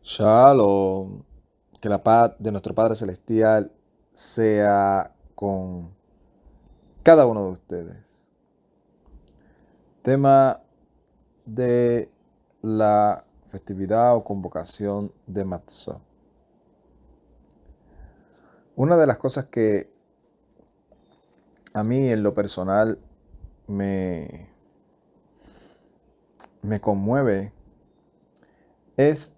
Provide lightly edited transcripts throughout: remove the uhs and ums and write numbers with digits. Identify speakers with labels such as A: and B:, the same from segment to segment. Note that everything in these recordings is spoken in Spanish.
A: Shalom. Que la paz de nuestro Padre Celestial sea con cada uno de ustedes. Tema de la festividad o convocación de Matzot. Una de las cosas que a mí en lo personal me, me conmueve es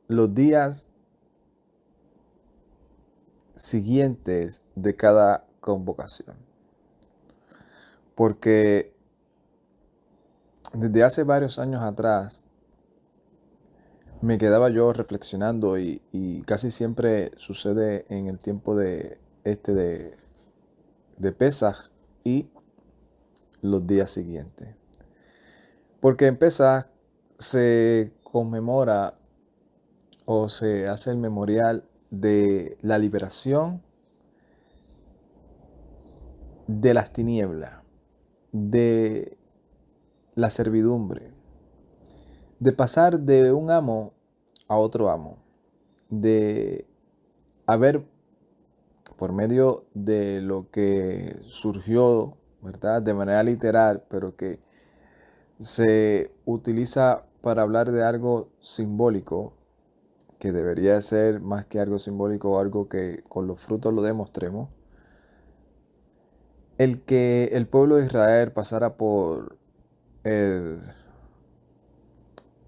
A: los días siguientes de cada convocación. Porque desde hace varios años atrás me quedaba yo reflexionando y casi siempre sucede en el tiempo de Pesaj y los días siguientes. Porque en Pesaj se conmemora o se hace el memorial de la liberación de las tinieblas, de la servidumbre, de pasar de un amo a otro amo, de haber, por medio de lo que surgió, ¿verdad? De manera literal, pero que se utiliza para hablar de algo simbólico, que debería ser más que algo simbólico, algo que con los frutos lo demostremos. El que el pueblo de Israel pasara por el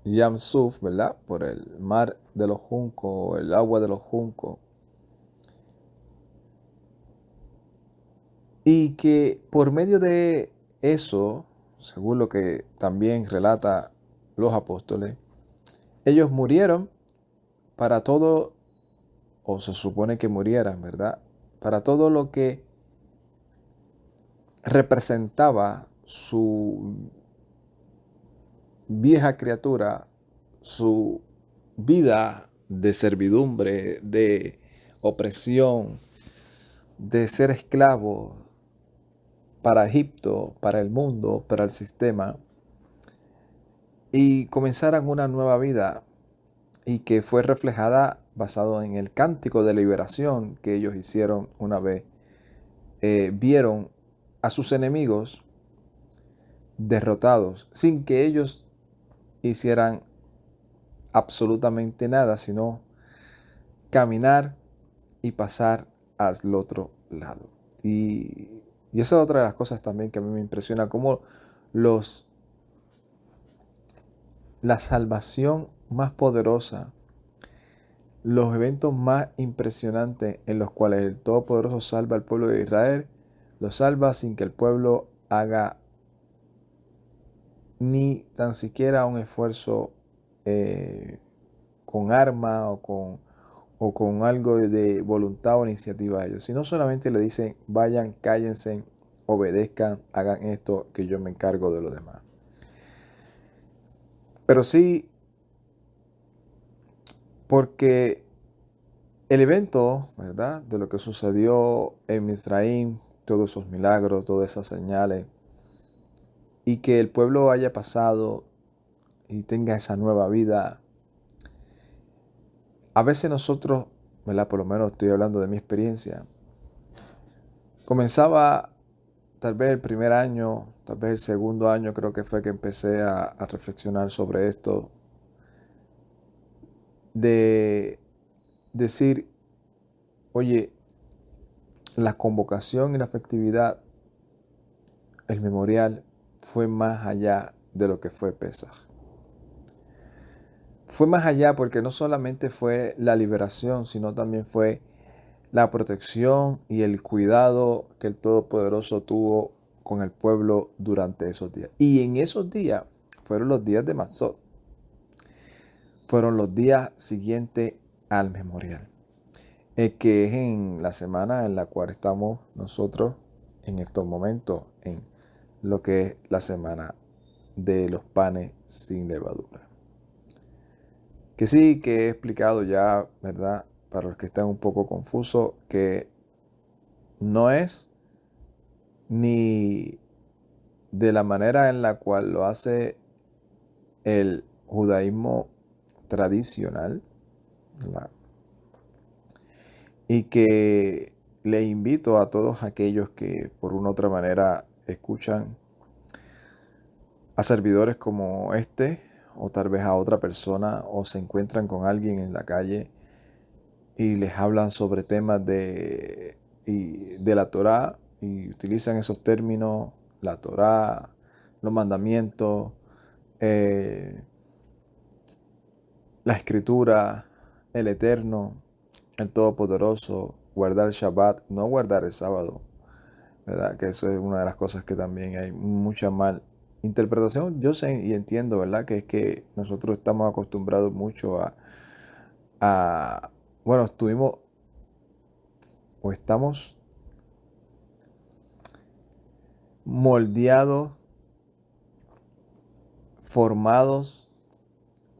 A: Yam Suf, ¿verdad? Por el mar de los juncos, el agua de los juncos. Y que por medio de eso, según lo que también relata los apóstoles, ellos murieron para todo, o se supone que murieran, ¿verdad? Para todo lo que representaba su vieja criatura, su vida de servidumbre, de opresión, de ser esclavo para Egipto, para el mundo, para el sistema, y comenzaran una nueva vida y que fue reflejada basado en el cántico de liberación que ellos hicieron una vez vieron a sus enemigos derrotados sin que ellos hicieran absolutamente nada, sino caminar y pasar al otro lado. Y esa es otra de las cosas también que a mí me impresiona, cómo la salvación más poderosa, los eventos más impresionantes en los cuales el Todopoderoso salva al pueblo de Israel, lo salva sin que el pueblo haga ni tan siquiera un esfuerzo con arma o con algo de voluntad o iniciativa a ellos, sino solamente le dicen, vayan, cállense, obedezcan, hagan esto, que yo me encargo de lo demás. Pero sí, porque el evento, ¿verdad?, de lo que sucedió en Misraim, todos esos milagros, todas esas señales, y que el pueblo haya pasado y tenga esa nueva vida. A veces nosotros, ¿verdad?, por lo menos estoy hablando de mi experiencia, comenzaba tal vez el primer año, tal vez el segundo año, creo que fue que empecé a reflexionar sobre esto, de decir, oye, la convocación y la festividad, el memorial, fue más allá de lo que fue Pesaj. Fue más allá porque no solamente fue la liberación, sino también fue la protección y el cuidado que el Todopoderoso tuvo con el pueblo durante esos días. Y en esos días fueron los días de Matzot. Fueron los días siguientes al memorial. Que es en la semana en la cual estamos nosotros en estos momentos, en lo que es la semana de los panes sin levadura. Que sí, que he explicado ya, ¿verdad? Para los que están un poco confusos, que no es ni de la manera en la cual lo hace el judaísmo tradicional, ¿verdad? Y que le invito a todos aquellos que por una u otra manera escuchan a servidores como este, o tal vez a otra persona, o se encuentran con alguien en la calle y les hablan sobre temas de la Torá y utilizan esos términos, la Torá, los mandamientos, eh, la Escritura, el Eterno, el Todopoderoso, guardar el Shabbat, no guardar el sábado, ¿verdad? Que eso es una de las cosas que también hay mucha mal interpretación. Yo sé y entiendo, ¿verdad? Que es que nosotros estamos acostumbrados mucho a bueno, estuvimos o estamos moldeados, formados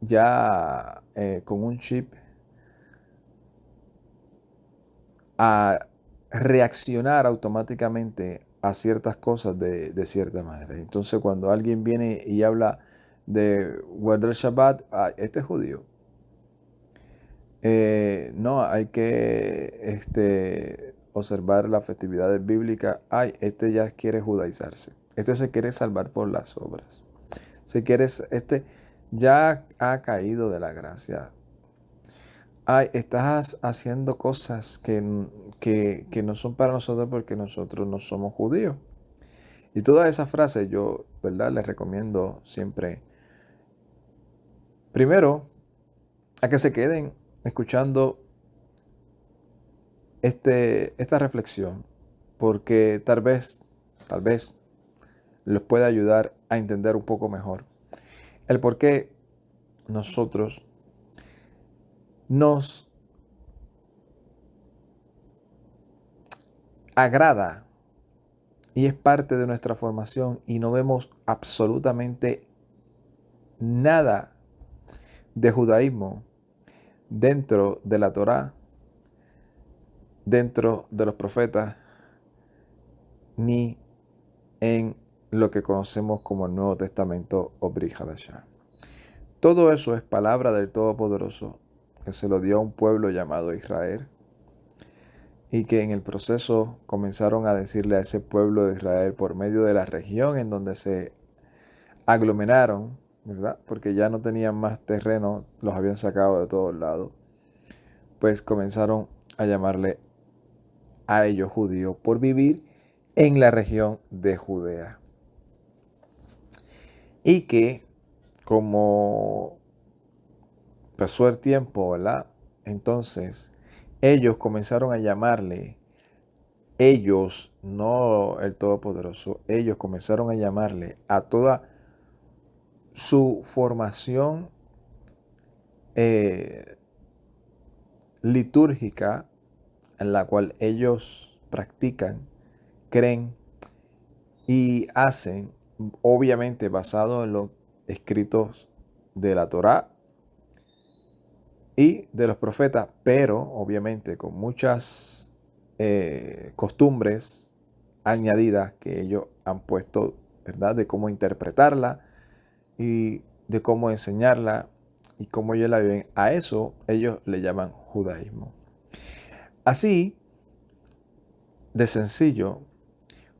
A: ya con un chip a reaccionar automáticamente a ciertas cosas de cierta manera. Entonces, cuando alguien viene y habla de guardar el Shabbat, este es judío. No, hay que observar las festividades bíblicas. Ay, este ya quiere judaizarse. Este se quiere salvar por las obras. Este ya ha caído de la gracia. Ay, estás haciendo cosas que no son para nosotros porque nosotros no somos judíos. Y todas esas frases yo, ¿verdad? Les recomiendo siempre, primero, a que se queden escuchando esta reflexión, porque tal vez les pueda ayudar a entender un poco mejor el por qué nosotros nos agrada y es parte de nuestra formación y no vemos absolutamente nada de judaísmo dentro de la Torá, dentro de los profetas, ni en lo que conocemos como el Nuevo Testamento o Brit Hadashah. Todo eso es palabra del Todopoderoso que se lo dio a un pueblo llamado Israel y que en el proceso comenzaron a decirle a ese pueblo de Israel por medio de la región en donde se aglomeraron, ¿verdad? Porque ya no tenían más terreno, los habían sacado de todos lados, pues comenzaron a llamarle a ellos judíos por vivir en la región de Judea. Y que como pasó el tiempo, ¿verdad? Entonces ellos comenzaron a llamarle, ellos, no el Todopoderoso, ellos comenzaron a llamarle a toda su formación litúrgica en la cual ellos practican, creen y hacen, obviamente basado en los escritos de la Torá y de los profetas, pero obviamente con muchas costumbres añadidas que ellos han puesto, ¿verdad? De cómo interpretarla y de cómo enseñarla y cómo ellos la viven. A eso ellos le llaman judaísmo. Así de sencillo,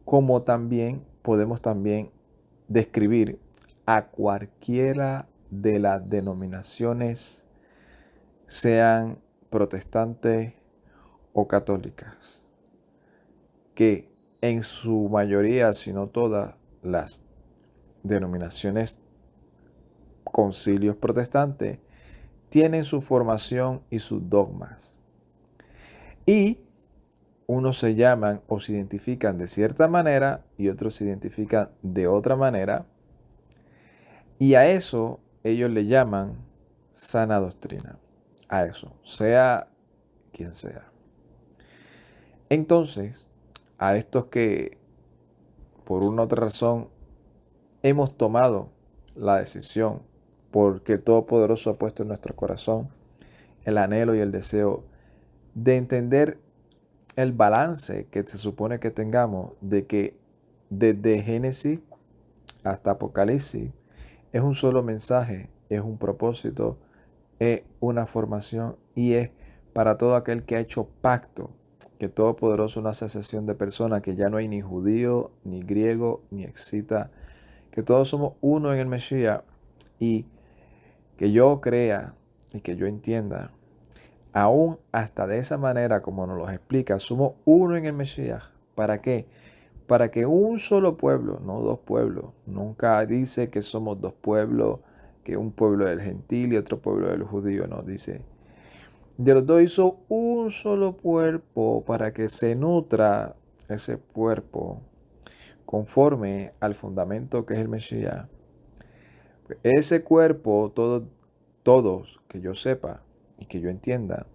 A: como también podemos también describir a cualquiera de las denominaciones, sean protestantes o católicas, que en su mayoría, si no todas las denominaciones, concilios protestantes, tienen su formación y sus dogmas. Y unos se llaman o se identifican de cierta manera y otros se identifican de otra manera. Y a eso ellos le llaman sana doctrina. A eso, sea quien sea. Entonces, a estos que por una u otra razón hemos tomado la decisión, porque el Todopoderoso ha puesto en nuestro corazón el anhelo y el deseo de entender el balance que se supone que tengamos de que desde Génesis hasta Apocalipsis es un solo mensaje, es un propósito es una formación y es para todo aquel que ha hecho pacto, que el Todopoderoso no hace excepción de personas, que ya no hay ni judío, ni griego, ni excita, que todos somos uno en el Mesías y que yo crea y que yo entienda, aún hasta de esa manera como nos lo explica, somos uno en el Mesías. ¿Para qué? Para que un solo pueblo, no dos pueblos, nunca dice que somos dos pueblos, que un pueblo del gentil y otro pueblo del judío, no, dice, de los dos hizo un solo cuerpo para que se nutra ese cuerpo conforme al fundamento que es el Mesías. Ese cuerpo, todos, que yo sepa y que yo entienda,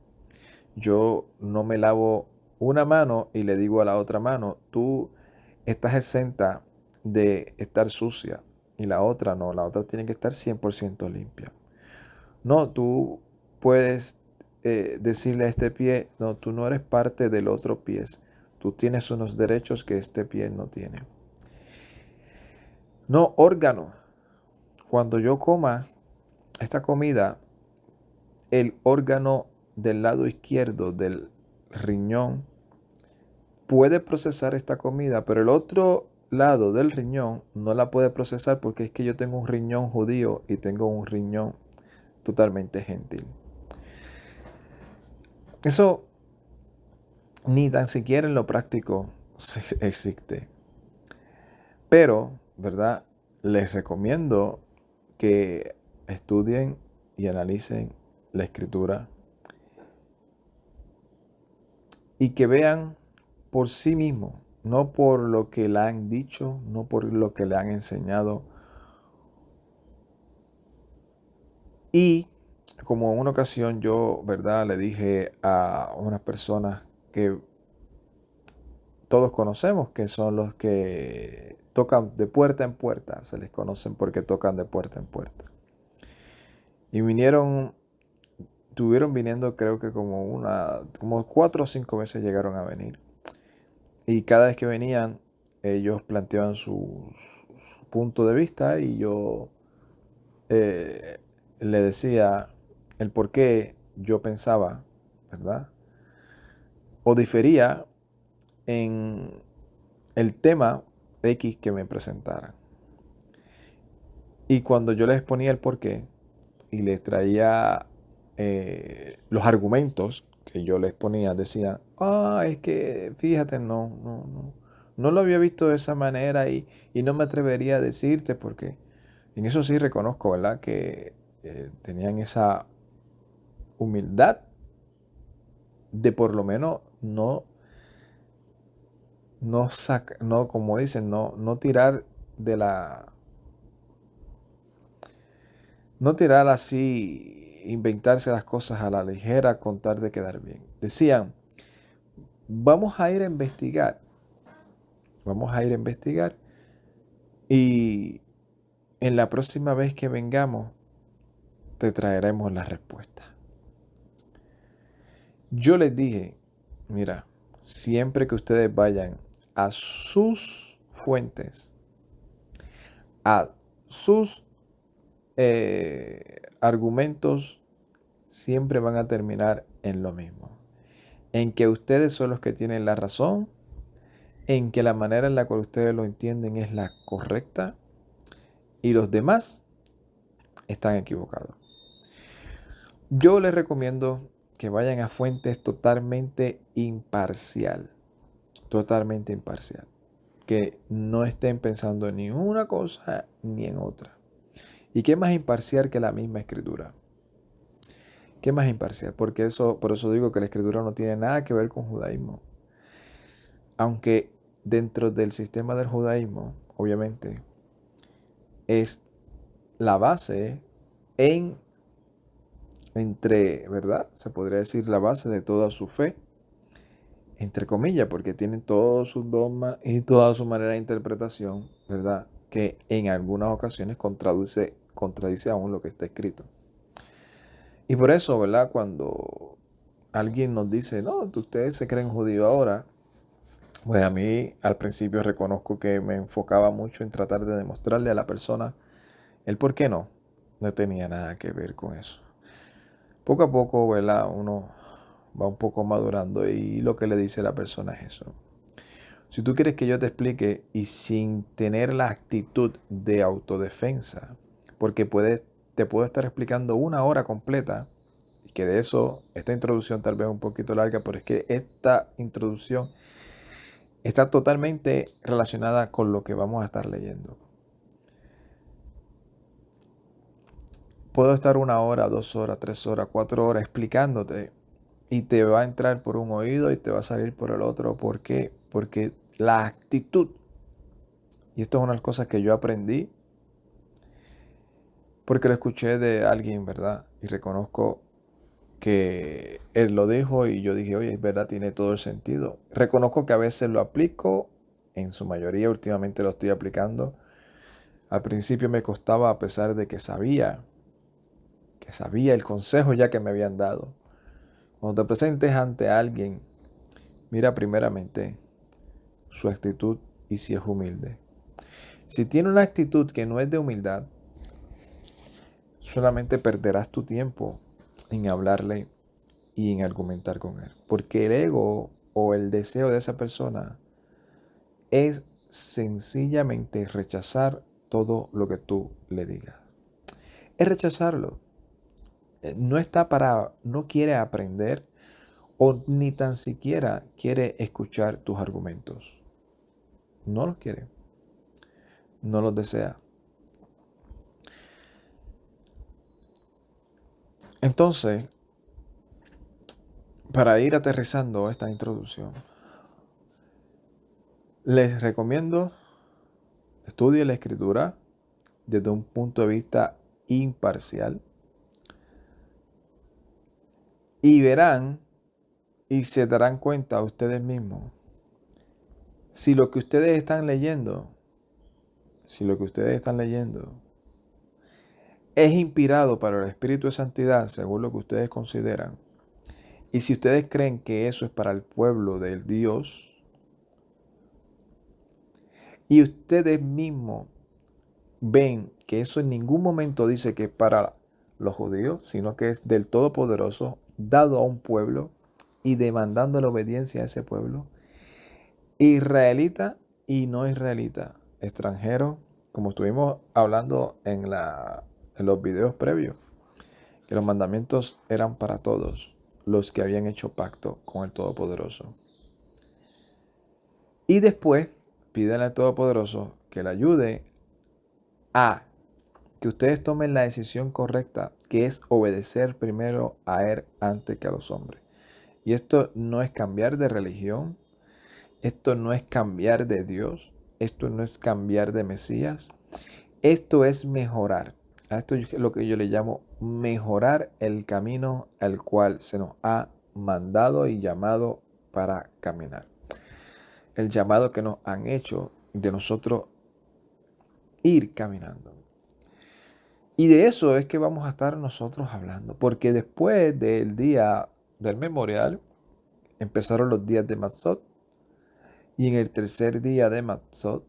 A: yo no me lavo una mano y le digo a la otra mano, tú estás exenta de estar sucia y la otra no, la otra tiene que estar 100% limpia. No, tú puedes decirle a este pie, no, tú no eres parte del otro pie, tú tienes unos derechos que este pie no tiene. No, órgano. Cuando yo coma esta comida, el órgano del lado izquierdo del riñón puede procesar esta comida, pero el otro lado del riñón no la puede procesar porque es que yo tengo un riñón judío y tengo un riñón totalmente gentil. Eso ni tan siquiera en lo práctico existe. Pero, ¿verdad? Les recomiendo que estudien y analicen la escritura y que vean por sí mismos, no por lo que le han dicho, no por lo que le han enseñado. Y como en una ocasión yo, ¿verdad? Le dije a unas personas que todos conocemos, que son los que tocan de puerta en puerta, se les conocen porque tocan de puerta en puerta. Y estuvieron viniendo creo que como 4 o 5 veces llegaron a venir. Y cada vez que venían, ellos planteaban su punto de vista y yo eh, le decía el por qué yo pensaba, ¿verdad? O difería en el tema X que me presentaran. Y cuando yo les ponía el por qué y les traía los argumentos que yo les ponía, decían, es que fíjate, no lo había visto de esa manera y no me atrevería a decirte porque en eso sí reconozco, ¿verdad? Que tenían esa humildad de por lo menos no, como dicen, no tirar de la, no tirar así, inventarse las cosas a la ligera con tal de quedar bien. Decían, vamos a ir a investigar, vamos a ir a investigar y en la próxima vez que vengamos te traeremos la respuesta. Yo les dije, mira, siempre que ustedes vayan a sus fuentes, a sus argumentos, siempre van a terminar en lo mismo. En que ustedes son los que tienen la razón, en que la manera en la cual ustedes lo entienden es la correcta y los demás están equivocados. Yo les recomiendo que vayan a fuentes totalmente imparcial, que no estén pensando ni en una cosa ni en otra. ¿Y qué más imparcial que la misma escritura? ¿Qué más imparcial? Por eso digo que la escritura no tiene nada que ver con judaísmo. Aunque dentro del sistema del judaísmo, obviamente, es la base ¿verdad? Se podría decir la base de toda su fe, entre comillas, porque tienen todos sus dogmas y toda su manera de interpretación, ¿verdad? Que en algunas ocasiones contradice aún lo que está escrito. Y por eso, ¿verdad? Cuando alguien nos dice, no, ustedes se creen judíos ahora, pues a mí al principio reconozco que me enfocaba mucho en tratar de demostrarle a la persona el por qué no tenía nada que ver con eso. Poco a poco, ¿verdad? Uno va un poco madurando y lo que le dice la persona es eso. Si tú quieres que yo te explique y sin tener la actitud de autodefensa, porque te puedo estar explicando una hora completa, y que de eso, esta introducción tal vez un poquito larga, pero es que esta introducción está totalmente relacionada con lo que vamos a estar leyendo. Puedo estar 1 hora, 2 horas, 3 horas, 4 horas explicándote y te va a entrar por un oído y te va a salir por el otro. ¿Por qué? Porque la actitud, y esto es una de las cosas que yo aprendí, porque lo escuché de alguien, ¿verdad? Y reconozco que él lo dijo y yo dije, oye, es verdad, tiene todo el sentido. Reconozco que a veces lo aplico, en su mayoría últimamente lo estoy aplicando. Al principio me costaba a pesar de que sabía el consejo ya que me habían dado. Cuando te presentes ante alguien, mira primeramente su actitud y si es humilde. Si tiene una actitud que no es de humildad, solamente perderás tu tiempo en hablarle y en argumentar con él. Porque el ego o el deseo de esa persona es sencillamente rechazar todo lo que tú le digas. Es rechazarlo. No quiere aprender o ni tan siquiera quiere escuchar tus argumentos. No los quiere. No los desea. Entonces, para ir aterrizando esta introducción, les recomiendo estudie la escritura desde un punto de vista imparcial y verán y se darán cuenta ustedes mismos si lo que ustedes están leyendo, es inspirado para el Espíritu de Santidad según lo que ustedes consideran, y si ustedes creen que eso es para el pueblo del Dios, y ustedes mismos ven que eso en ningún momento dice que es para los judíos, sino que es del Todopoderoso, dado a un pueblo y demandando la obediencia a ese pueblo, israelita y no israelita, extranjero, como estuvimos hablando en los videos previos, que los mandamientos eran para todos los que habían hecho pacto con el Todopoderoso. Y después piden al Todopoderoso que le ayude a que ustedes tomen la decisión correcta, que es obedecer primero a Él antes que a los hombres. Y esto no es cambiar de religión, esto no es cambiar de Dios, esto no es cambiar de Mesías, esto es mejorar. A esto es lo que yo le llamo mejorar el camino al cual se nos ha mandado y llamado para caminar. El llamado que nos han hecho de nosotros ir caminando. Y de eso es que vamos a estar nosotros hablando, porque después del día del memorial empezaron los días de Matzot, y en el tercer día de Matzot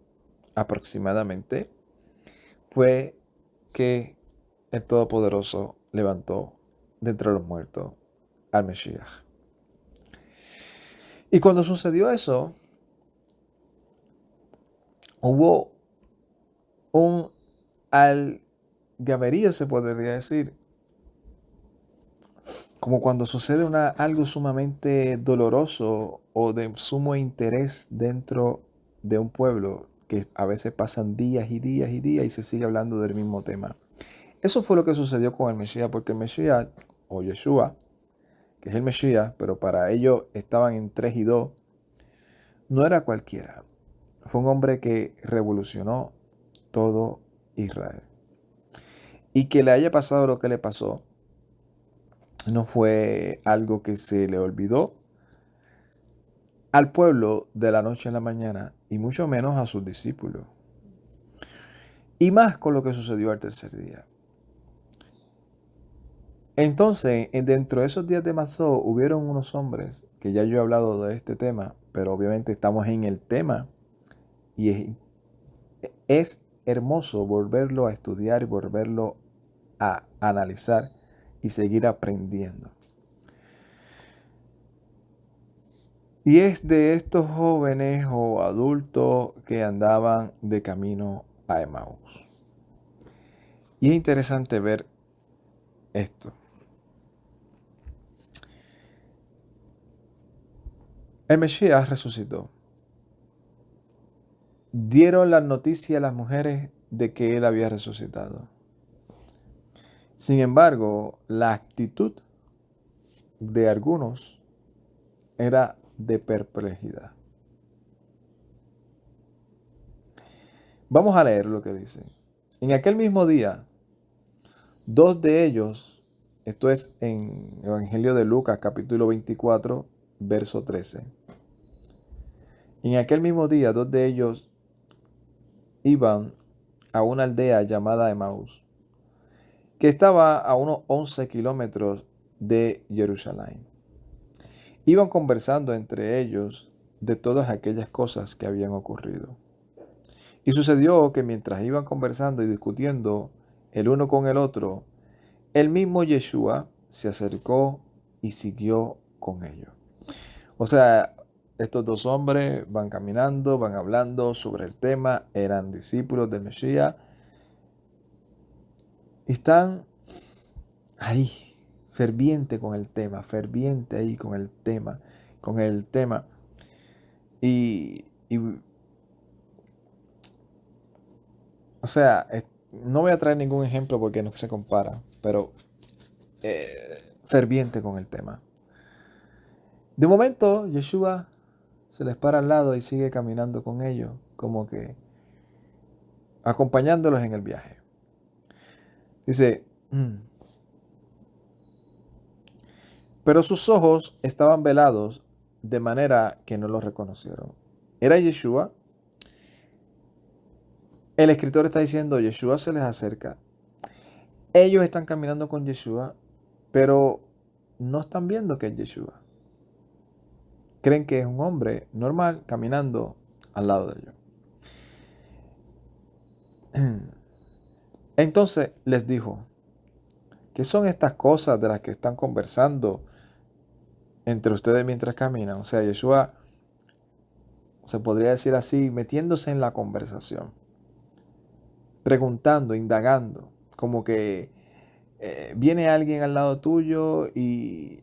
A: aproximadamente fue que el Todopoderoso levantó de entre los muertos al Mesías. Y cuando sucedió eso, hubo un algaverío, se podría decir, como cuando sucede algo sumamente doloroso o de sumo interés dentro de un pueblo, que a veces pasan días y días y días y se sigue hablando del mismo tema. Eso fue lo que sucedió con el Mesías, porque el Mesías, o Yeshua, que es el Mesías, pero para ellos estaban en 3 y 2, no era cualquiera. Fue un hombre que revolucionó todo Israel. Y que le haya pasado lo que le pasó, no fue algo que se le olvidó al pueblo de la noche a la mañana, y mucho menos a sus discípulos. Y más con lo que sucedió al tercer día. Entonces, dentro de esos días de Matzot, hubieron unos hombres, que ya yo he hablado de este tema, pero obviamente estamos en el tema, y es hermoso volverlo a estudiar y volverlo a analizar, y seguir aprendiendo. Y es de estos jóvenes o adultos que andaban de camino a Emaús. Y es interesante ver esto. El Mesías resucitó. Dieron la noticia a las mujeres de que él había resucitado. Sin embargo, la actitud de algunos era de perplejidad. Vamos a leer lo que dice. En aquel mismo día, dos de ellos, esto es en Evangelio de Lucas, capítulo 24, verso 13. En aquel mismo día, dos de ellos iban a una aldea llamada Emaús, que estaba a unos 11 kilómetros de Jerusalén. Iban conversando entre ellos de todas aquellas cosas que habían ocurrido. Y sucedió que mientras iban conversando y discutiendo el uno con el otro, el mismo Yeshua se acercó y siguió con ellos. O sea, estos dos hombres van caminando, van hablando sobre el tema, eran discípulos del Mesías. Están ahí, ferviente con el tema, ferviente ahí con el tema. Y o sea, no voy a traer ningún ejemplo porque no se compara, pero ferviente con el tema. De momento, Yeshua se les para al lado y sigue caminando con ellos, como que acompañándolos en el viaje. Dice, pero sus ojos estaban velados de manera que no los reconocieron. Era Yeshua. El escritor está diciendo, Yeshua se les acerca. Ellos están caminando con Yeshua, pero no están viendo que es Yeshua. Creen que es un hombre normal caminando al lado de ellos. Entonces les dijo, ¿qué son estas cosas de las que están conversando entre ustedes mientras caminan? O sea, Yeshua, se podría decir así, metiéndose en la conversación, preguntando, indagando, como que viene alguien al lado tuyo y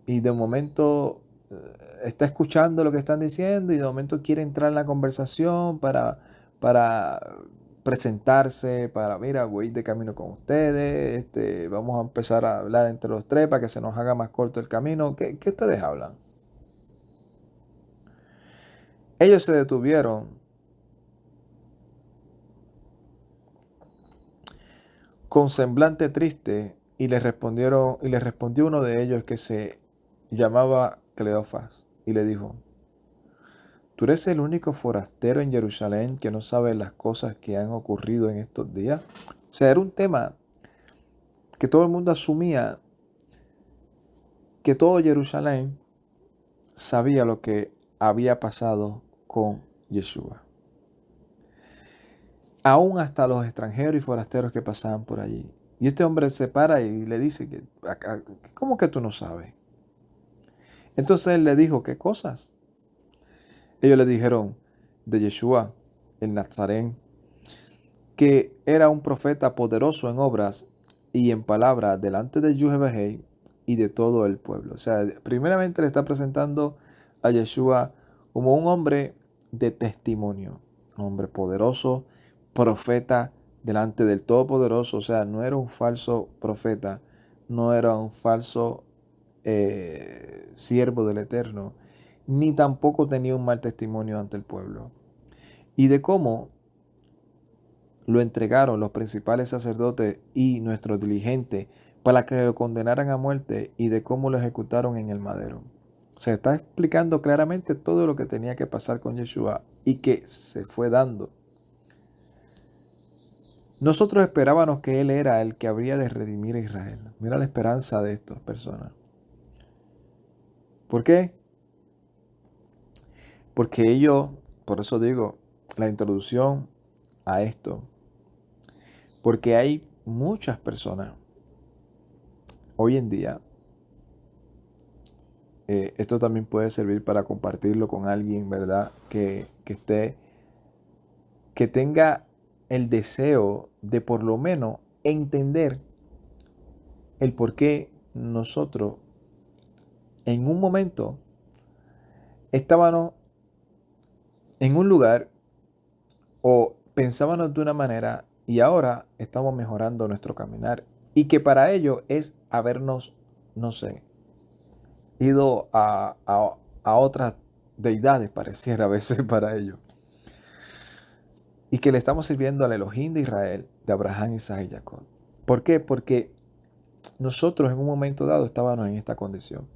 A: de momento está escuchando lo que están diciendo y de momento quiere entrar en la conversación para presentarse, mira, voy de camino con ustedes, vamos a empezar a hablar entre los tres para que se nos haga más corto el camino. ¿Qué ustedes hablan? Ellos se detuvieron con semblante triste y les respondió uno de ellos que se llamaba Cleofas y le dijo, ¿tú eres el único forastero en Jerusalén que no sabe las cosas que han ocurrido en estos días? O sea, era un tema que todo el mundo asumía que todo Jerusalén sabía lo que había pasado con Yeshua. Aún hasta los extranjeros y forasteros que pasaban por allí. Y este hombre se para y le dice, ¿cómo que tú no sabes? Entonces él le dijo, ¿qué cosas? Ellos le dijeron de Yeshua, el Nazareno, que era un profeta poderoso en obras y en palabras delante de Yuhebehei y de todo el pueblo. O sea, primeramente le está presentando a Yeshua como un hombre de testimonio, un hombre poderoso, profeta delante del Todopoderoso. O sea, no era un falso profeta, no era un falso siervo del Eterno, ni tampoco tenía un mal testimonio ante el pueblo. Y de cómo lo entregaron los principales sacerdotes y nuestros diligentes para que lo condenaran a muerte y de cómo lo ejecutaron en el madero. Se está explicando claramente todo lo que tenía que pasar con Yeshua y que se fue dando. Nosotros esperábamos que Él era el que habría de redimir a Israel. Mira la esperanza de estas personas. ¿Por qué? Porque ellos, por eso digo, la introducción a esto, porque hay muchas personas hoy en día, esto también puede servir para compartirlo con alguien, ¿verdad? Que tenga el deseo de por lo menos entender el por qué nosotros en un momento estábamos en un lugar o pensábamos de una manera y ahora estamos mejorando nuestro caminar. Y que para ello es habernos, no sé, ido a otras deidades, pareciera a veces para ello. Y que le estamos sirviendo al Elohim de Israel, de Abraham, Isaac y Jacob. ¿Por qué? Porque nosotros en un momento dado estábamos en esta condición,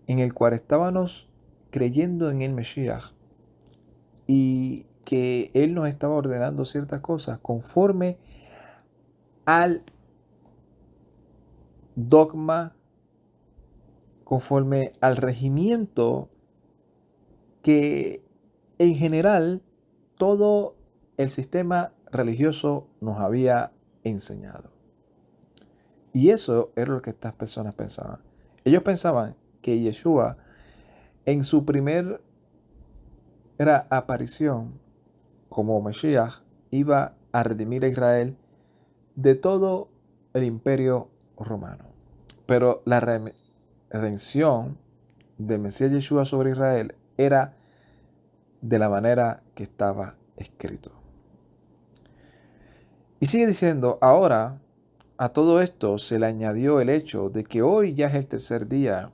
A: en el cual estábamos creyendo en el Mesías y que Él nos estaba ordenando ciertas cosas conforme al dogma, conforme al regimiento que en general todo el sistema religioso nos había enseñado. Y eso era lo que estas personas pensaban. Ellos pensaban que Yeshua en su primera aparición como Mesías iba a redimir a Israel de todo el imperio romano. Pero la redención del Mesías Yeshua sobre Israel era de la manera que estaba escrito. Y sigue diciendo, ahora a todo esto se le añadió el hecho de que hoy ya es el tercer día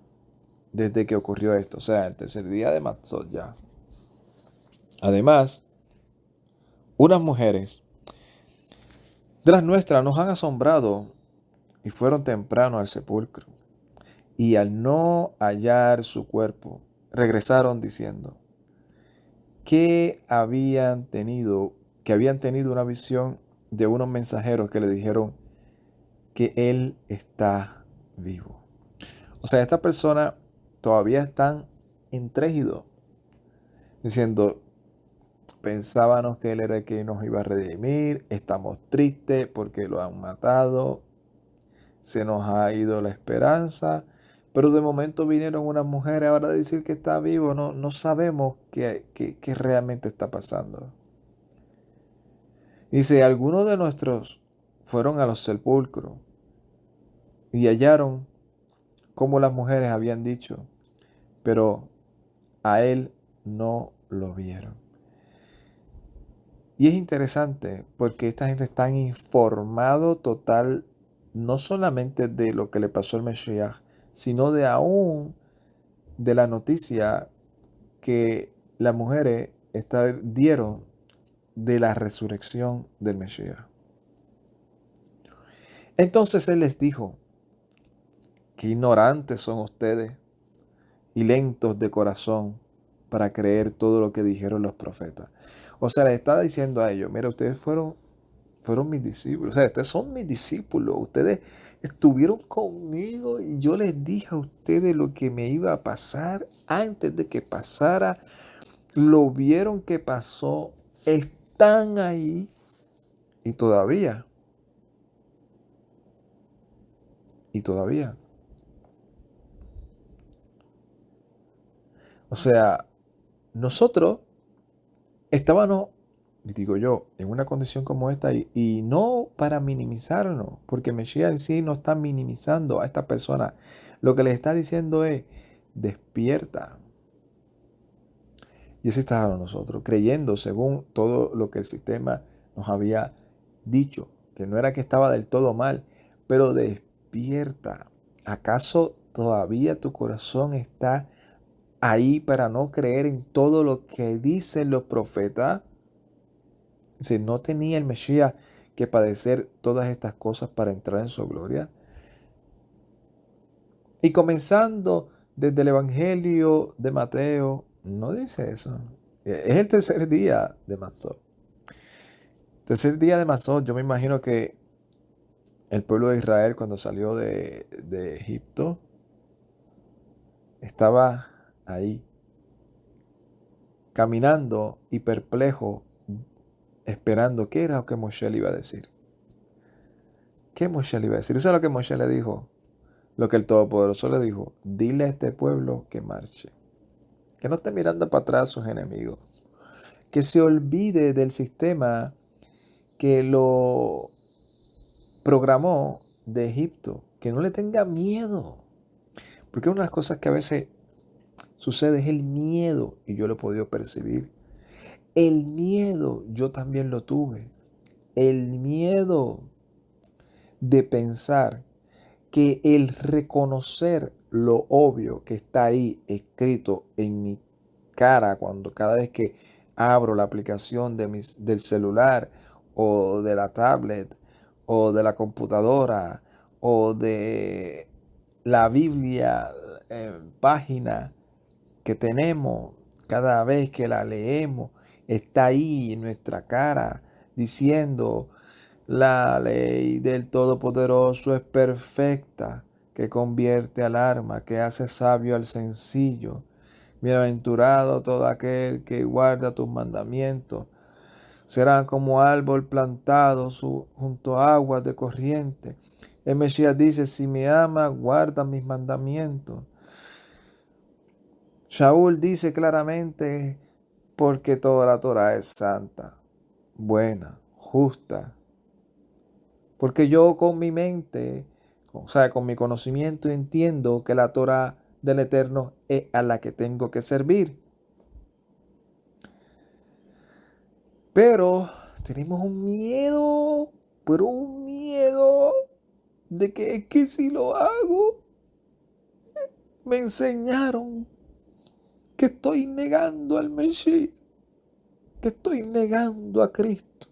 A: desde que ocurrió esto, o sea, el tercer día de Matzot ya. Además, unas mujeres de las nuestras nos han asombrado y fueron temprano al sepulcro. Y al no hallar su cuerpo, regresaron diciendo que habían tenido una visión de unos mensajeros que le dijeron que él está vivo. O sea, estas personas todavía están entrégidos, diciendo, pensábamos que él era el que nos iba a redimir, estamos tristes porque lo han matado, se nos ha ido la esperanza, pero de momento vinieron unas mujeres ahora a decir que está vivo, no sabemos qué realmente está pasando. Dice, algunos de nuestros fueron a los sepulcros y hallaron como las mujeres habían dicho, pero a él no lo vieron. Y es interesante porque esta gente está informado total, no solamente de lo que le pasó al Mesías, sino de aún de la noticia que las mujeres dieron de la resurrección del Mesías. Entonces él les dijo, qué ignorantes son ustedes y lentos de corazón para creer todo lo que dijeron los profetas. O sea, le está diciendo a ellos, mira, ustedes fueron mis discípulos, o sea, ustedes son mis discípulos, ustedes estuvieron conmigo y yo les dije a ustedes lo que me iba a pasar antes de que pasara, lo vieron que pasó, están ahí y todavía. O sea, nosotros estábamos, digo yo, en una condición como esta y no para minimizarnos, porque Mesías en sí no está minimizando a esta persona. Lo que le está diciendo es, despierta. Y así estábamos nosotros, creyendo según todo lo que el sistema nos había dicho, que no era que estaba del todo mal, pero despierta. ¿Acaso todavía tu corazón está ahí para no creer en todo lo que dicen los profetas? Si no tenía el Mesías que padecer todas estas cosas para entrar en su gloria. Y comenzando desde el Evangelio de Mateo, no dice eso. Es el tercer día de Matzot. Tercer día de Matzot, yo me imagino que el pueblo de Israel cuando salió de Egipto estaba ahí, caminando y perplejo, esperando qué era lo que Moshe le iba a decir. ¿Qué Moshe le iba a decir? Eso es lo que Moshe le dijo. lo que el Todopoderoso le dijo: dile a este pueblo que marche, que no esté mirando para atrás a sus enemigos, que se olvide del sistema que lo programó de Egipto, que no le tenga miedo. Porque una de las cosas que a veces sucede es el miedo, y yo lo he podido percibir. El miedo, yo también lo tuve. El miedo de pensar que el reconocer lo obvio que está ahí escrito en mi cara cuando cada vez que abro la aplicación del celular o de la tablet o de la computadora o de la Biblia página que tenemos, cada vez que la leemos, está ahí en nuestra cara diciendo: la ley del Todopoderoso es perfecta, que convierte al alma, que hace sabio al sencillo. Bienaventurado todo aquel que guarda tus mandamientos. Será como árbol plantado junto a aguas de corriente. El Mesías dice: si me ama, guarda mis mandamientos. Shaul dice claramente: porque toda la Torah es santa, buena, justa. Porque yo con mi mente, o sea, con mi conocimiento, entiendo que la Torah del Eterno es a la que tengo que servir. Pero tenemos un miedo, pero un miedo de que es que si lo hago, me enseñaron que estoy negando al Mesías, que estoy negando a Cristo,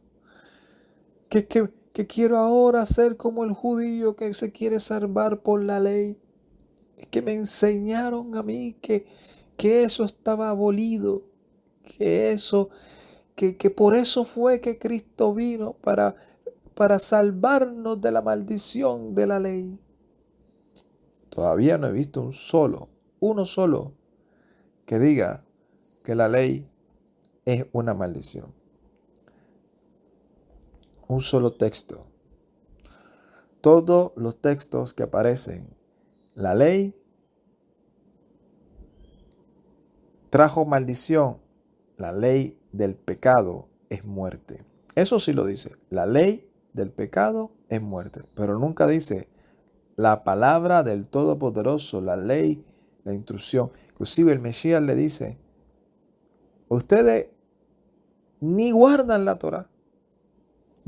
A: que quiero ahora ser como el judío que se quiere salvar por la ley. Es que me enseñaron a mí que eso estaba abolido, que por eso fue que Cristo vino para salvarnos de la maldición de la ley. Todavía no he visto uno solo, que diga que la ley es una maldición. Un solo texto. Todos los textos que aparecen, la ley trajo maldición, la ley del pecado es muerte. Eso sí lo dice, la ley del pecado es muerte, pero nunca dice la palabra del Todopoderoso, la ley, la instrucción. Inclusive el Mesías le dice: ustedes ni guardan la Torah.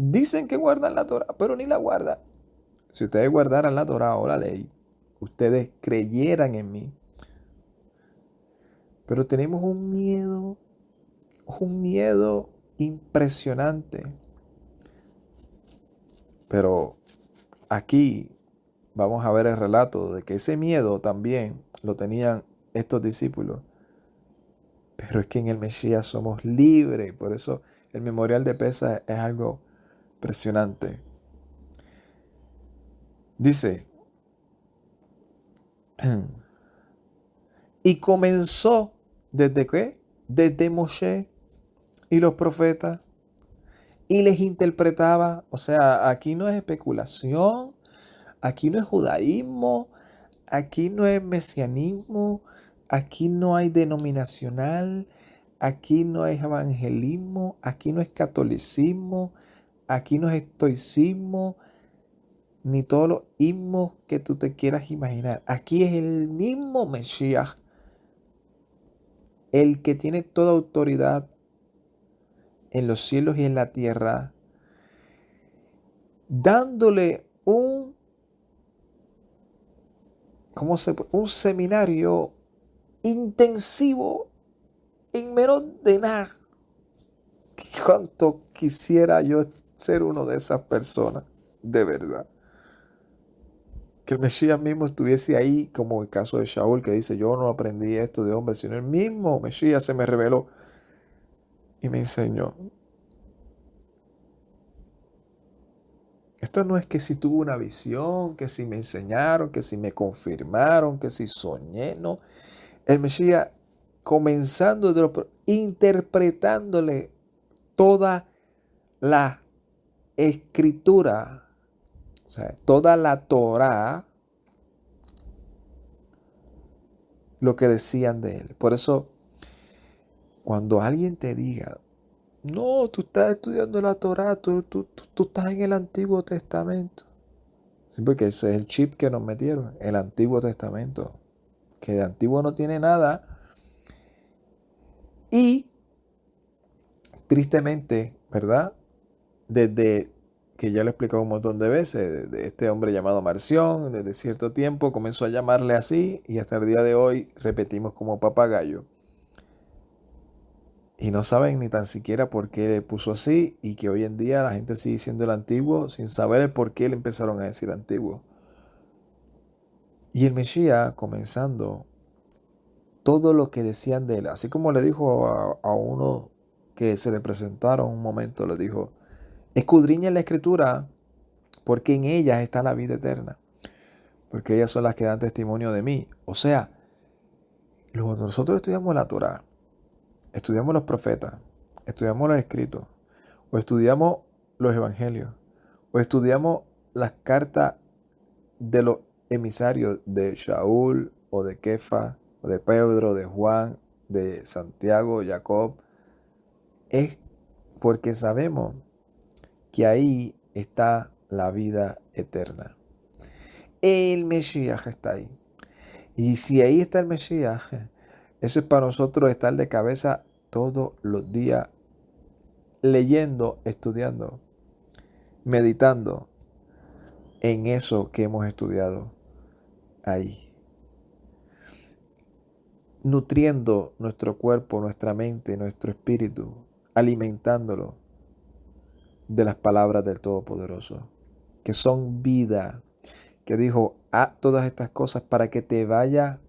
A: Dicen que guardan la Torah, pero ni la guardan. Si ustedes guardaran la Torah o la ley, ustedes creyeran en mí. Pero tenemos un miedo impresionante. Pero aquí vamos a ver el relato de que ese miedo también lo tenían estos discípulos. Pero es que en el Mesías somos libres. Por eso el memorial de Pesaj es algo impresionante. Dice: y comenzó, ¿desde qué? Desde Moshe y los profetas, y les interpretaba. O sea, aquí no es especulación, aquí no es judaísmo, aquí no es mesianismo, aquí no hay denominacional, aquí no es evangelismo, aquí no es catolicismo, aquí no es estoicismo, ni todos los ismos que tú te quieras imaginar. Aquí es el mismo Mesías, el que tiene toda autoridad en los cielos y en la tierra, dándole un seminario intensivo en menos de nada. Cuánto quisiera yo ser uno de esas personas, de verdad. Que el Mesías mismo estuviese ahí, como el caso de Shaul, que dice: yo no aprendí esto de hombre, sino el mismo Mesías se me reveló y me enseñó. Esto no es que si tuve una visión, que si me enseñaron, que si me confirmaron, que si soñé, no. El Mesías, comenzando interpretándole toda la escritura, o sea, toda la Torá, lo que decían de él. Por eso, cuando alguien te diga, no, tú estás estudiando la Torá, tú estás en el Antiguo Testamento. Sí, porque ese es el chip que nos metieron, el Antiguo Testamento, que de antiguo no tiene nada. Y tristemente, ¿verdad? Desde que ya lo he explicado un montón de veces, de este hombre llamado Marción, desde cierto tiempo comenzó a llamarle así y hasta el día de hoy repetimos como papagayo. Y no saben ni tan siquiera por qué le puso así y que hoy en día la gente sigue diciendo el antiguo sin saber el por qué le empezaron a decir antiguo. Y el Mesías comenzando todo lo que decían de él, así como le dijo a uno que se le presentaron un momento, le dijo, escudriña la escritura porque en ellas está la vida eterna, porque ellas son las que dan testimonio de mí. O sea, cuando nosotros estudiamos la Torá, estudiamos los profetas, estudiamos los escritos, o estudiamos los evangelios, o estudiamos las cartas de los emisarios de Shaul, o de Kefa, o de Pedro, de Juan, de Santiago, Jacob, es porque sabemos que ahí está la vida eterna. El Mesías está ahí. Y si ahí está el Mesías, eso es para nosotros estar de cabeza todos los días, leyendo, estudiando, meditando en eso que hemos estudiado ahí. Nutriendo nuestro cuerpo, nuestra mente, nuestro espíritu, alimentándolo de las palabras del Todopoderoso, que son vida, que dijo, haz todas estas cosas para que te vaya.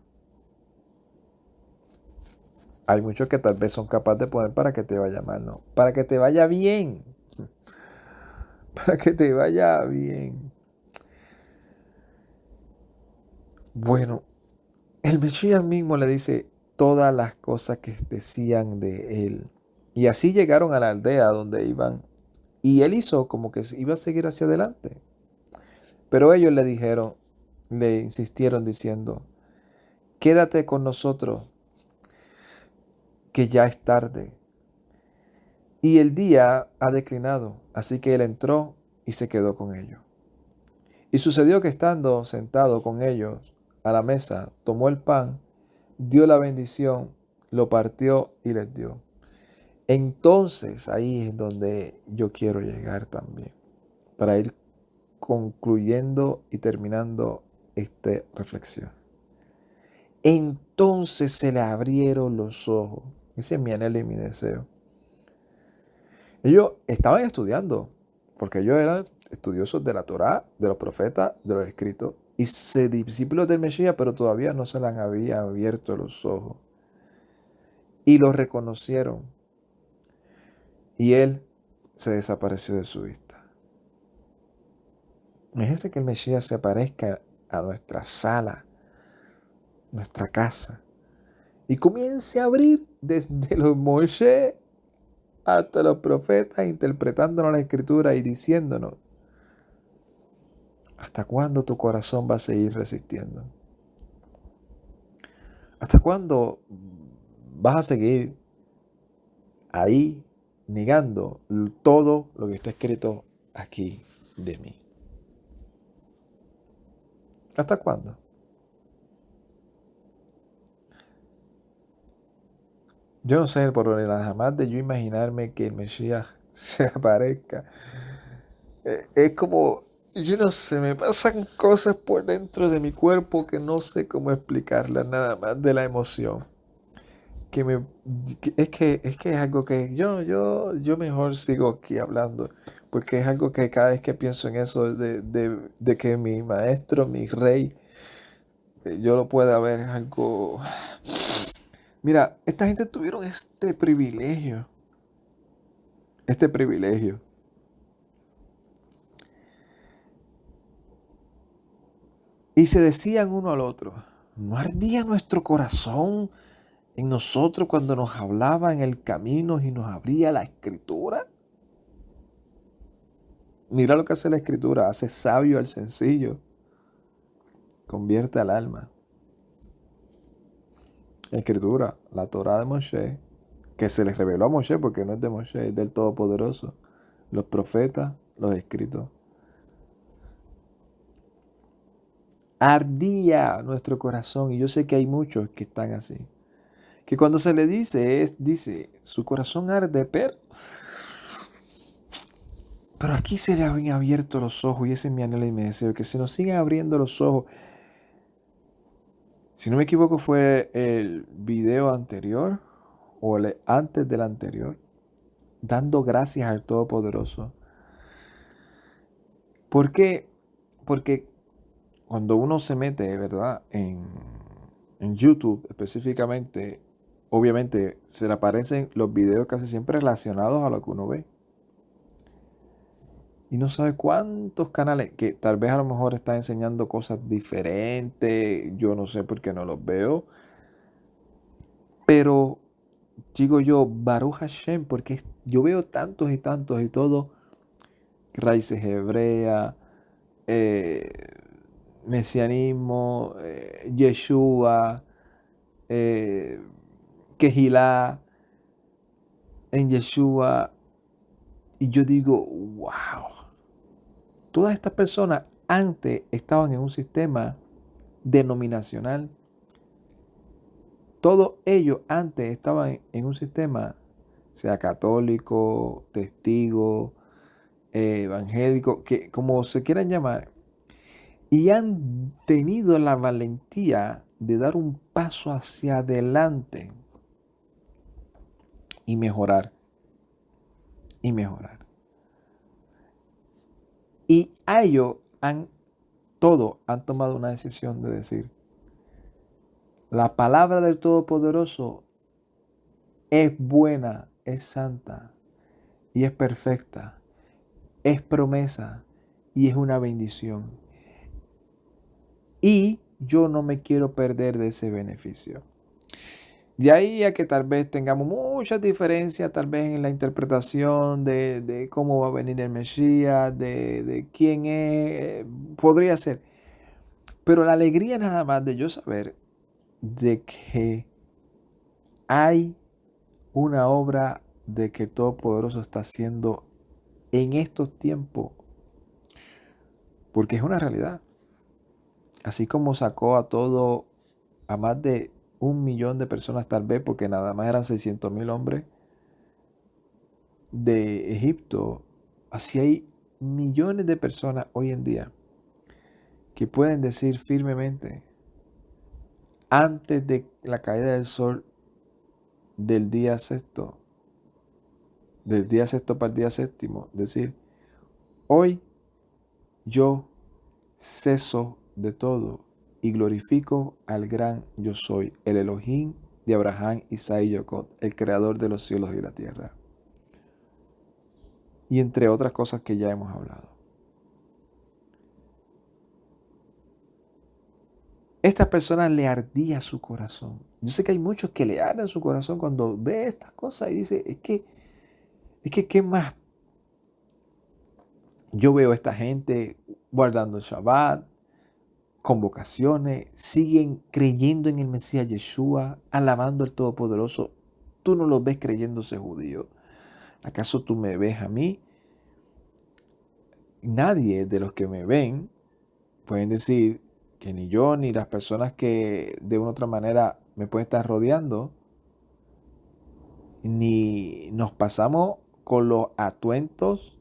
A: Hay muchos que tal vez son capaces de poner para que te vaya mal, no, para que te vaya bien, para que te vaya bien. Bueno, el Mesías mismo le dice todas las cosas que decían de él. Y así llegaron a la aldea donde iban. Y él hizo como que iba a seguir hacia adelante. Pero ellos le dijeron, le insistieron diciendo, quédate con nosotros, que ya es tarde. Y el día ha declinado. Así que él entró y se quedó con ellos. Y sucedió que estando sentado con ellos a la mesa, tomó el pan, dio la bendición, lo partió y les dio. Entonces ahí es donde yo quiero llegar también, para ir concluyendo y terminando esta reflexión. Entonces se le abrieron los ojos. Ese es mi anhelo y mi deseo. Ellos estaban estudiando, porque ellos eran estudiosos de la Torá, de los profetas, de los escritos, y discípulos del Mesías, pero todavía no se les había abierto los ojos. Y lo reconocieron. Y él se desapareció de su vista. Imagínense que el Mesías se aparezca a nuestra sala, nuestra casa, y comience a abrir desde los Moisés hasta los profetas, interpretándonos la escritura y diciéndonos, ¿hasta cuándo tu corazón va a seguir resistiendo? ¿Hasta cuándo vas a seguir ahí negando todo lo que está escrito aquí de mí? ¿Hasta cuándo? Yo no sé, por nada más de yo imaginarme que el Mesías se aparezca. Es como, yo no sé, me pasan cosas por dentro de mi cuerpo que no sé cómo explicarlas, nada más de la emoción. Que me, es que es algo que yo mejor sigo aquí hablando, porque es algo que cada vez que pienso en eso de que mi maestro, mi rey, yo lo pueda ver, es algo. Mira, esta gente tuvieron este privilegio. Y se decían uno al otro, ¿no ardía nuestro corazón en nosotros cuando nos hablaba en el camino y nos abría la escritura? Mira lo que hace la escritura, hace sabio al sencillo, convierte al alma. Escritura, la Torá de Moshe, que se les reveló a Moshe porque no es de Moshe, es del Todopoderoso. Los profetas, los escritos. Ardía nuestro corazón, y yo sé que hay muchos que están así. Que cuando se le dice, su corazón arde, pero aquí se le habían abierto los ojos, y ese es mi anhelo y mi deseo, que se nos sigan abriendo los ojos. Si no me equivoco, fue el video anterior, o el antes del anterior, dando gracias al Todopoderoso. ¿Por qué? Porque cuando uno se mete, ¿verdad? En YouTube específicamente, obviamente se le aparecen los videos casi siempre relacionados a lo que uno ve. Y no sabe cuántos canales que tal vez a lo mejor están enseñando cosas diferentes. Yo no sé por qué no los veo. Pero digo yo, Baruch Hashem, porque yo veo tantos y tantos y todo. Raíces hebreas, eh, mesianismo, Yeshua, eh, Kehilá, en Yeshua. Y yo digo, wow. Todas estas personas antes estaban en un sistema denominacional. Todos ellos antes estaban en un sistema, sea católico, testigo, evangélico, que como se quieran llamar, y han tenido la valentía de dar un paso hacia adelante y mejorar, y mejorar. Y a ellos todos han tomado una decisión de decir, la palabra del Todopoderoso es buena, es santa y es perfecta, es promesa y es una bendición. Y yo no me quiero perder de ese beneficio. De ahí a que tal vez tengamos muchas diferencias, tal vez en la interpretación de cómo va a venir el Mesías, de quién es, podría ser. Pero la alegría nada más de yo saber de que hay una obra de que el Todopoderoso está haciendo en estos tiempos, porque es una realidad. Así como sacó a más de 1 millón de personas tal vez, porque nada más eran 600,000 hombres de Egipto, así hay millones de personas hoy en día que pueden decir firmemente, antes de la caída del sol del día sexto, para el día séptimo, decir, hoy yo ceso de todo y glorifico al gran yo soy, el Elohim de Abraham, Isaac y Jacob, el creador de los cielos y la tierra. Y entre otras cosas que ya hemos hablado. Estas personas le ardía su corazón. Yo sé que hay muchos que le arden su corazón cuando ve estas cosas y dice, ¿qué más? Yo veo a esta gente guardando el Shabbat, convocaciones, siguen creyendo en el Mesías Yeshua, alabando al Todopoderoso. Tú no los ves creyéndose judíos. ¿Acaso tú me ves a mí? Nadie de los que me ven pueden decir que ni yo ni las personas que de una u otra manera me pueden estar rodeando, ni nos pasamos con los atuentos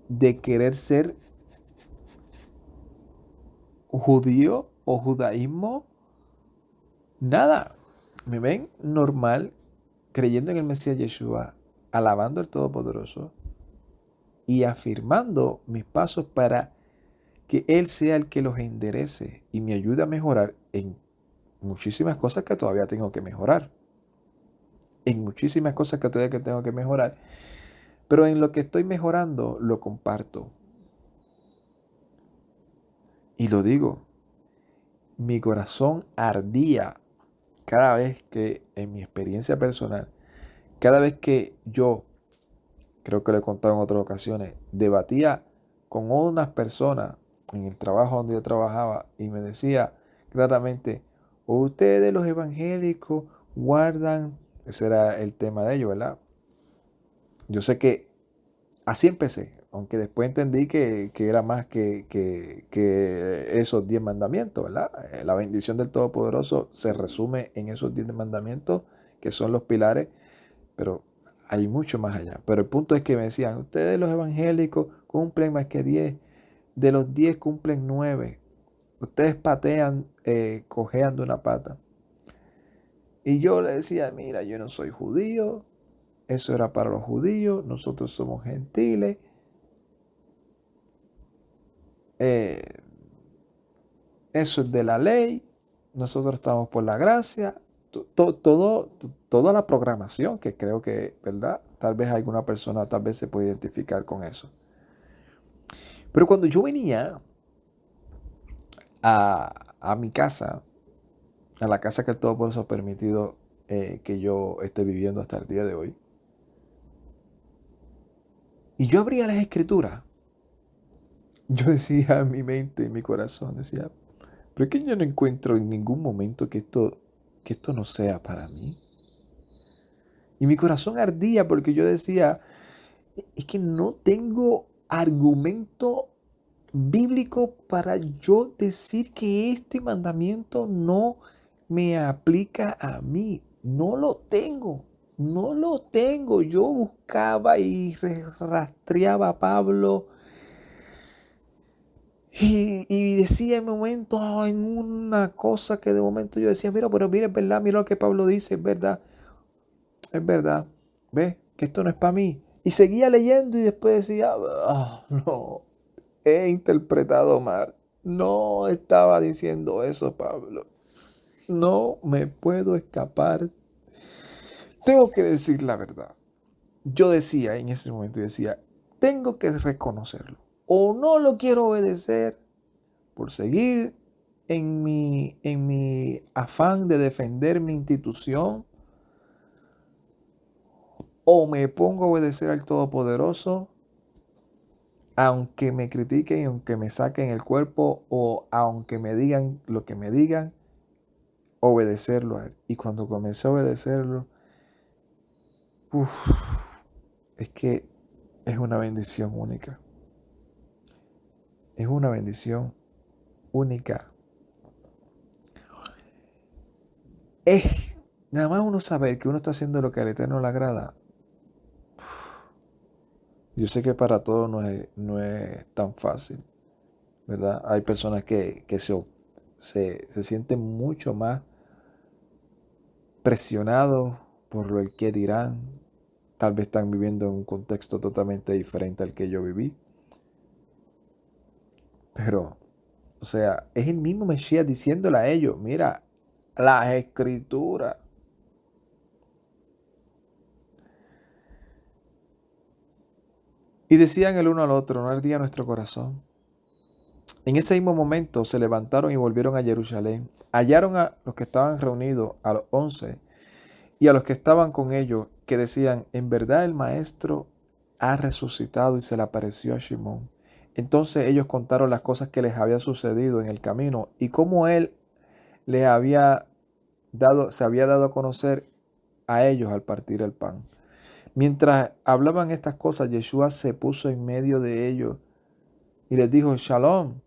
A: de querer ser judío o judaísmo. Nada, me ven normal, creyendo en el Mesías Yeshua, alabando al Todopoderoso y afirmando mis pasos para que Él sea el que los enderece y me ayude a mejorar en muchísimas cosas que todavía tengo que mejorar. En muchísimas cosas que todavía tengo que mejorar. Pero en lo que estoy mejorando, lo comparto. Y lo digo, mi corazón ardía cada vez que, en mi experiencia personal, cada vez que yo, creo que lo he contado en otras ocasiones, debatía con unas personas en el trabajo donde yo trabajaba y me decía claramente, Ustedes los evangélicos guardan, ese era el tema de ellos, ¿verdad? Yo sé que así empecé, aunque después entendí que era más que esos 10 mandamientos, ¿verdad? La bendición del Todopoderoso se resume en esos 10 mandamientos, que son los pilares, pero hay mucho más allá. Pero el punto es que me decían, ustedes los evangélicos cumplen más que 10, de los 10 cumplen 9, ustedes patean, cojean de una pata. Y yo le decía, mira, yo no soy judío, eso era para los judíos, nosotros somos gentiles. Eh, Eso es de la ley, nosotros estamos por la gracia, toda la programación que creo que, ¿verdad? Tal vez alguna persona tal vez se puede identificar con eso. Pero cuando yo venía a mi casa, a la casa que el Todopoderoso ha permitido que yo esté viviendo hasta el día de hoy, y yo abría las escrituras, yo decía en mi mente, en mi corazón, decía, pero es que yo no encuentro en ningún momento que esto no sea para mí. Y mi corazón ardía porque yo decía, es que no tengo argumento bíblico para yo decir que este mandamiento no me aplica a mí. No lo tengo, no lo tengo. Yo buscaba y rastreaba a Pablo y decía en momento, en una cosa que de momento yo decía, mira, pero mira, es verdad, mira lo que Pablo dice, es verdad, ¿ves? Que esto no es para mí. Y seguía leyendo y después decía, no, he interpretado mal. No estaba diciendo eso, Pablo. No me puedo escapar. Tengo que decir la verdad. Yo decía en ese momento, yo decía, tengo que reconocerlo. O no lo quiero obedecer por seguir en mi afán de defender mi institución, o me pongo a obedecer al Todopoderoso, aunque me critiquen, aunque me saquen el cuerpo, o aunque me digan lo que me digan, obedecerlo a Él. Y cuando comencé a obedecerlo, uf, es que es una bendición única. Es una bendición única. Es nada más uno saber que uno está haciendo lo que al Eterno le agrada. Yo sé que para todos no es tan fácil, ¿verdad? Hay personas que se sienten mucho más presionados por lo que dirán. Tal vez están viviendo en un contexto totalmente diferente al que yo viví. Pero, o sea, es el mismo Mesías diciéndole a ellos, mira, las escrituras. Y decían el uno al otro, no ardía nuestro corazón. En ese mismo momento se levantaron y volvieron a Jerusalén. Hallaron a los que estaban reunidos, a los 11, y a los que estaban con ellos, que decían, en verdad el Maestro ha resucitado y se le apareció a Simón. Entonces ellos contaron las cosas que les había sucedido en el camino y cómo él les había se había dado a conocer a ellos al partir el pan. Mientras hablaban estas cosas, Yeshua se puso en medio de ellos y les dijo, Shalom,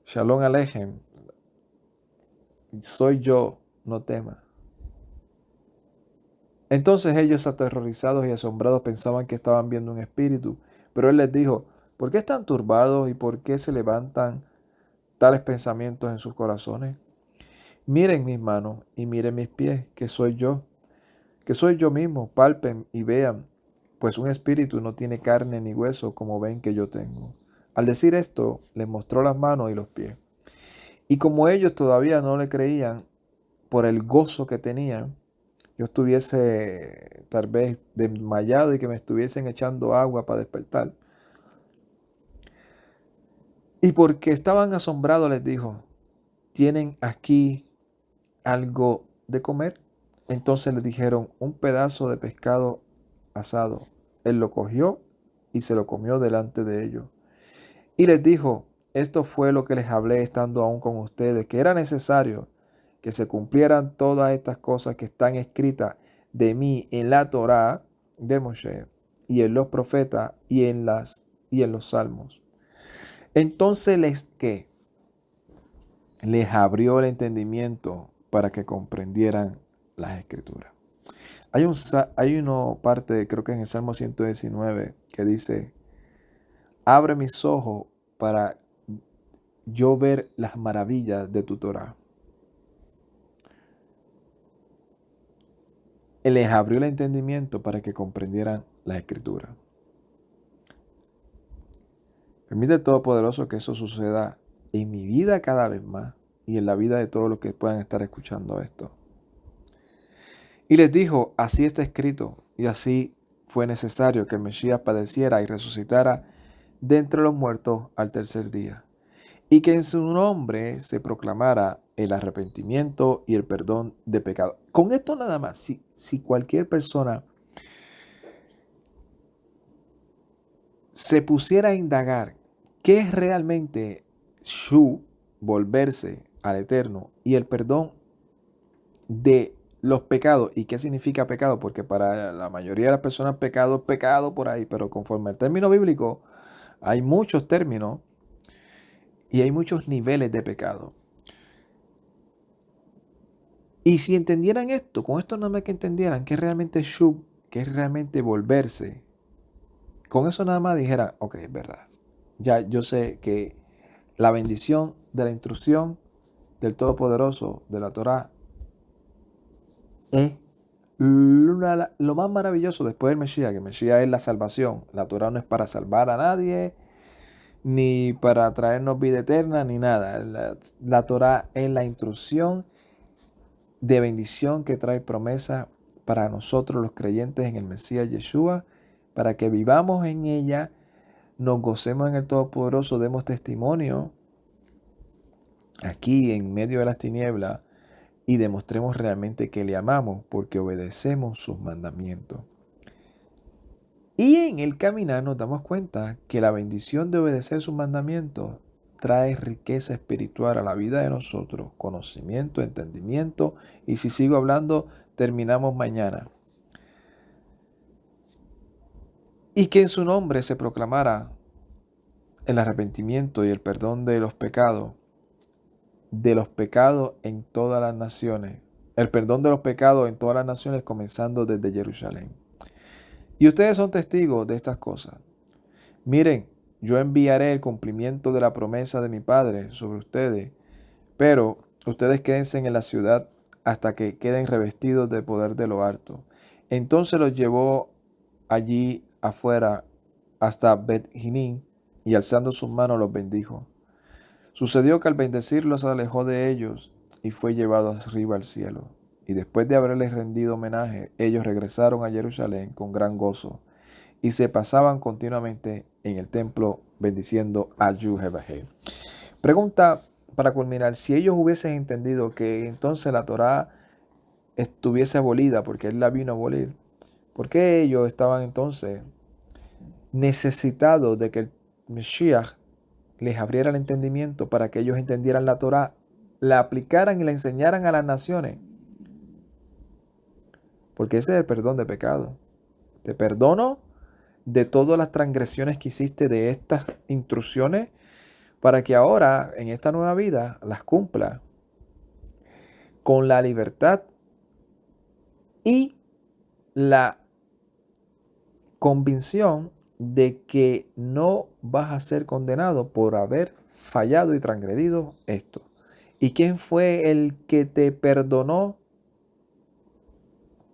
A: Shalom Alejem, soy yo, no temas. Entonces ellos, aterrorizados y asombrados, pensaban que estaban viendo un espíritu, pero él les dijo, ¿por qué están turbados y por qué se levantan tales pensamientos en sus corazones? Miren mis manos y miren mis pies, que soy yo mismo, palpen y vean, pues un espíritu no tiene carne ni hueso como ven que yo tengo. Al decir esto, les mostró las manos y los pies. Y como ellos todavía no le creían por el gozo que tenían, yo estuviese tal vez desmayado y que me estuviesen echando agua para despertar. Y porque estaban asombrados les dijo, ¿tienen aquí algo de comer? Entonces les dijeron, un pedazo de pescado asado. Él lo cogió y se lo comió delante de ellos. Y les dijo, esto fue lo que les hablé estando aún con ustedes, que era necesario que se cumplieran todas estas cosas que están escritas de mí en la Torá de Moshe y en los profetas y en los salmos. Entonces les abrió el entendimiento para que comprendieran las escrituras. Hay una parte, creo que en el Salmo 119, que dice: abre mis ojos para yo ver las maravillas de tu Torah. Él les abrió el entendimiento para que comprendieran las escrituras. Permite el Todopoderoso que eso suceda en mi vida cada vez más y en la vida de todos los que puedan estar escuchando esto. Y les dijo: así está escrito, y así fue necesario que el Mesías padeciera y resucitara de entre los muertos al tercer día, y que en su nombre se proclamara el arrepentimiento y el perdón de pecado. Con esto nada más, si cualquier persona se pusiera a indagar qué es realmente Shu, volverse al Eterno, y el perdón de los pecados, y qué significa pecado, porque para la mayoría de las personas pecado es pecado por ahí, pero conforme al término bíblico hay muchos términos y hay muchos niveles de pecado. Y si entendieran esto, con esto nada más que entendieran que es realmente Shub, que es realmente volverse, con eso nada más dijera: ok, es verdad. Ya yo sé que la bendición de la instrucción del Todopoderoso de la Torá es lo más maravilloso después del Mesías, que el Mesías es la salvación. La Torá no es para salvar a nadie, ni para traernos vida eterna, ni nada. La Torá es la instrucción de bendición que trae promesa para nosotros los creyentes en el Mesías Yeshua, para que vivamos en ella, nos gocemos en el Todopoderoso, demos testimonio aquí en medio de las tinieblas y demostremos realmente que le amamos porque obedecemos sus mandamientos. Y en el caminar nos damos cuenta que la bendición de obedecer sus mandamientos trae riqueza espiritual a la vida de nosotros, conocimiento, entendimiento, y si sigo hablando, terminamos mañana. Y que en su nombre se proclamara el arrepentimiento y el perdón de los pecados en todas las naciones, el perdón de los pecados en todas las naciones, comenzando desde Jerusalén. Y ustedes son testigos de estas cosas. Miren, yo enviaré el cumplimiento de la promesa de mi Padre sobre ustedes, pero ustedes quédense en la ciudad hasta que queden revestidos del poder de lo alto. Entonces los llevó allí afuera hasta Bet-Jinín y alzando sus manos los bendijo. Sucedió que al bendecirlos se alejó de ellos y fue llevado arriba al cielo. Y después de haberles rendido homenaje, ellos regresaron a Jerusalén con gran gozo y se pasaban continuamente en el templo bendiciendo a Yahweh. Pregunta para culminar: si ellos hubiesen entendido que entonces la Torá estuviese abolida porque Él la vino a abolir, ¿por qué ellos estaban entonces necesitados de que el Mesías les abriera el entendimiento para que ellos entendieran la Torá, la aplicaran y la enseñaran a las naciones? Porque ese es el perdón de pecado. Te perdono de todas las transgresiones que hiciste de estas instrucciones para que ahora en esta nueva vida las cumpla con la libertad y la convicción de que no vas a ser condenado por haber fallado y transgredido esto. ¿Y quién fue el que te perdonó?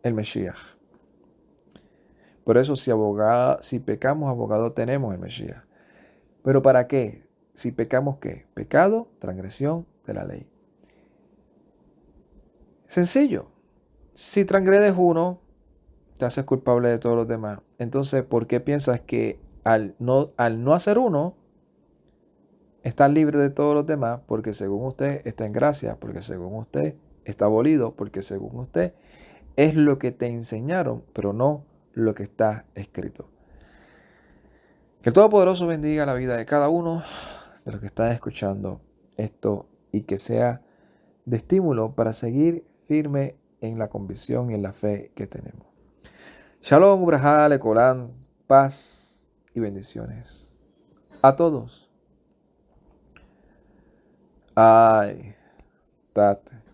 A: El Mesías. Por eso si pecamos, abogado tenemos, el Mesías. ¿Pero para qué? Si pecamos, ¿qué? Pecado, transgresión de la ley. Sencillo. Si transgredes uno, te haces culpable de todos los demás. Entonces, ¿por qué piensas que al no hacer uno, estás libre de todos los demás? Porque según usted está en gracia, porque según usted está abolido, porque según usted es lo que te enseñaron, pero no lo que está escrito. Que el Todopoderoso bendiga la vida de cada uno. de los que están escuchando esto y que sea de estímulo para seguir firme en la convicción y en la fe que tenemos. Shalom, Ubrajá, Lecolán, paz y bendiciones a todos. Ay, Tate.